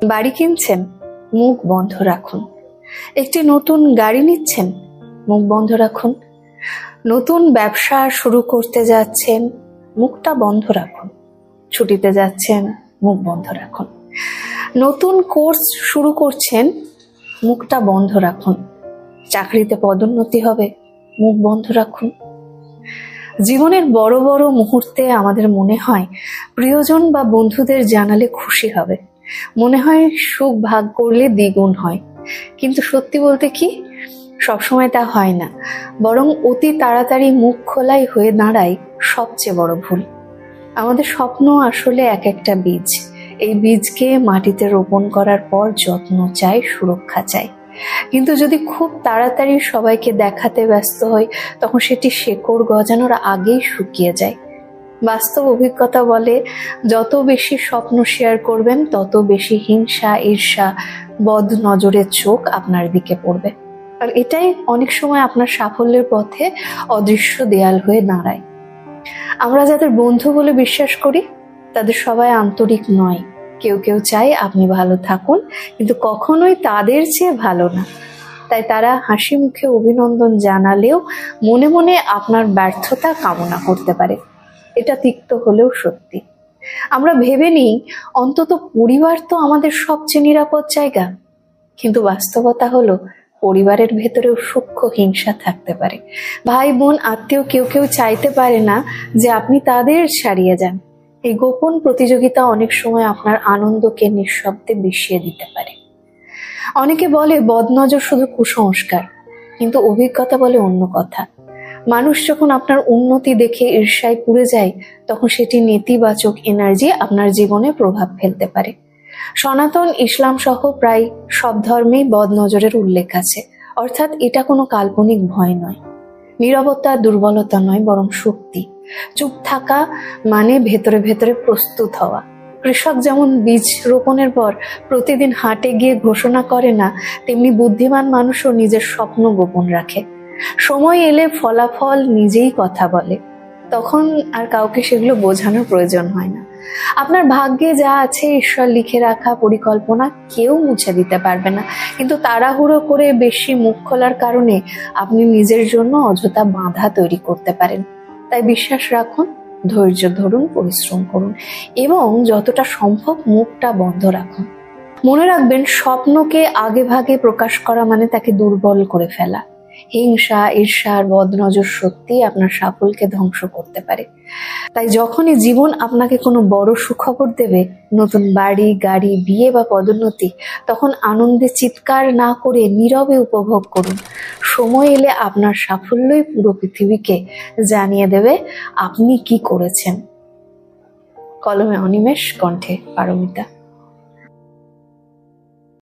বাড়ি কিনছেন, মুখ বন্ধ রাখুন। একটি নতুন গাড়ি নিচ্ছেন, মুখ বন্ধ রাখুন। নতুন ব্যবসা শুরু করতে যাচ্ছেন, মুখটা বন্ধ রাখুন। ছুটিতে যাচ্ছেন, মুখ বন্ধ রাখুন। নতুন কোর্স শুরু করছেন, মুখটা বন্ধ রাখুন। চাকরিতে পদোন্নতি হবে, মুখ বন্ধ রাখুন। জীবনের বড় বড় মুহূর্তে আমাদের মনে হয় প্রিয়জন বা বন্ধুদের জানালে খুশি হবে, মনে হয় সুখ ভাগ করলে দ্বিগুণ হয়। কিন্তু সত্যি বলতে কি, সবসময় তা হয় না, বরং অতি তাড়াতাড়ি মুখ খোলাই হয়ে দাঁড়ায় সবচেয়ে বড় ভুল। আমাদের স্বপ্ন আসলে এক একটা বীজ। এই বীজকে মাটিতে রোপণ করার পর যত্ন চাই, সুরক্ষা চাই। কিন্তু যদি খুব তাড়াতাড়ি সবাইকে দেখাতে ব্যস্ত হই, তখন সেটি শেকড় গজানোর আগেই শুকিয়ে যায়। বাস্তব অভিজ্ঞতা বলে, যত বেশি স্বপ্ন শেয়ার করবেন, তত বেশি হিংসা, ঈর্ষা, বদ নজরের চোখ আপনার দিকে পড়বে। আর এটাই অনেক সময় আপনার সাফল্যের পথে অদৃশ্য দেয়াল হয়ে দাঁড়ায়। আমরা যাদের বন্ধু বলে বিশ্বাস করি, তাদের সবাই আন্তরিক নয়। কেউ কেউ চায় আপনি ভালো থাকুন, কিন্তু কখনোই তাদের চেয়ে ভালো না। তাই তারা হাসি মুখে অভিনন্দন জানালেও মনে মনে আপনার ব্যর্থতা কামনা করতে পারে। এটা তিক্ত হলেও সত্যি। আমরা ভেবে নিই অন্তত পরিবার তো আমাদের সবচেয়ে নিরাপদ জায়গা, কিন্তু বাস্তবতা হলো পরিবারের ভেতরেও সূক্ষ্ম হিংসা থাকতে পারে। ভাই বোন আত্মীয় কেউ কেউ চাইতে পারে না যে আপনি তাদের ছাড়িয়ে যান। এই গোপন প্রতিযোগিতা অনেক সময় আপনার আনন্দকে নিঃশব্দে বিষিয়ে দিতে পারে। অনেকে বলে বদনজর শুধু কুসংস্কার, কিন্তু অভিজ্ঞতা বলে অন্য কথা। মানুষ যখন আপনার উন্নতি দেখে ঈর্ষায় পুড়ে যায়, তখন সেটি নেতিবাচক এনার্জি আপনার জীবনে প্রভাব ফেলতে পারে। সনাতন ইসলাম সহ প্রায় সব ধর্মেই বদনজরের উল্লেখ আছে। অর্থাৎ এটা কোনো কাল্পনিক ভয় নয়, নীরবতা দুর্বলতা নয়, বরং শক্তি। চুপ থাকা মানে ভেতরে ভেতরে প্রস্তুত হওয়া। কৃষক যেমন বীজ রোপণের পর প্রতিদিন হাটে গিয়ে ঘোষণা করে না, তেমনি বুদ্ধিমান মানুষও নিজের স্বপ্ন গোপন রাখে। সময় এলে ফলাফল নিজেই কথা বলে, তখন আর কাউকে সেগুলো বোঝানোর প্রয়োজন হয় না। আপনার ভাগ্যে যা আছে ঈশ্বর লিখে রাখা পরিকল্পনা কেউ মুছে দিতে পারবে না, কিন্তু তাড়াহুড়ো করে বেশি মুখ খোলার কারণে আপনি নিজের জন্য অযথা বাধা তৈরি করতে পারেন। তাই বিশ্বাস রাখুন, ধৈর্য ধরুন, পরিশ্রম করুন এবং যতটা সম্ভব মুখটা বন্ধ রাখুন। মনে রাখবেন, স্বপ্নকে আগে ভাগে প্রকাশ করা মানে তাকে দুর্বল করে ফেলা। হিংসা, ঈর্ষা আর বদনজর সত্যি আপনার সাফল্যকে ধ্বংস করতে পারে। তাই যখনই জীবন আপনাকে কোনো বড় সুখবর দেবে, নতুন বাড়ি, গাড়ি, বিয়ে বা পদোন্নতি, তখন আনন্দে চিৎকার না করে নীরবে উপভোগ করুন। সময় এলে আপনার সাফল্যই পুরো পৃথিবীকে জানিয়ে দেবে আপনি কি করেছেন। কলমে অনিমেষ, কণ্ঠে পারমিতা।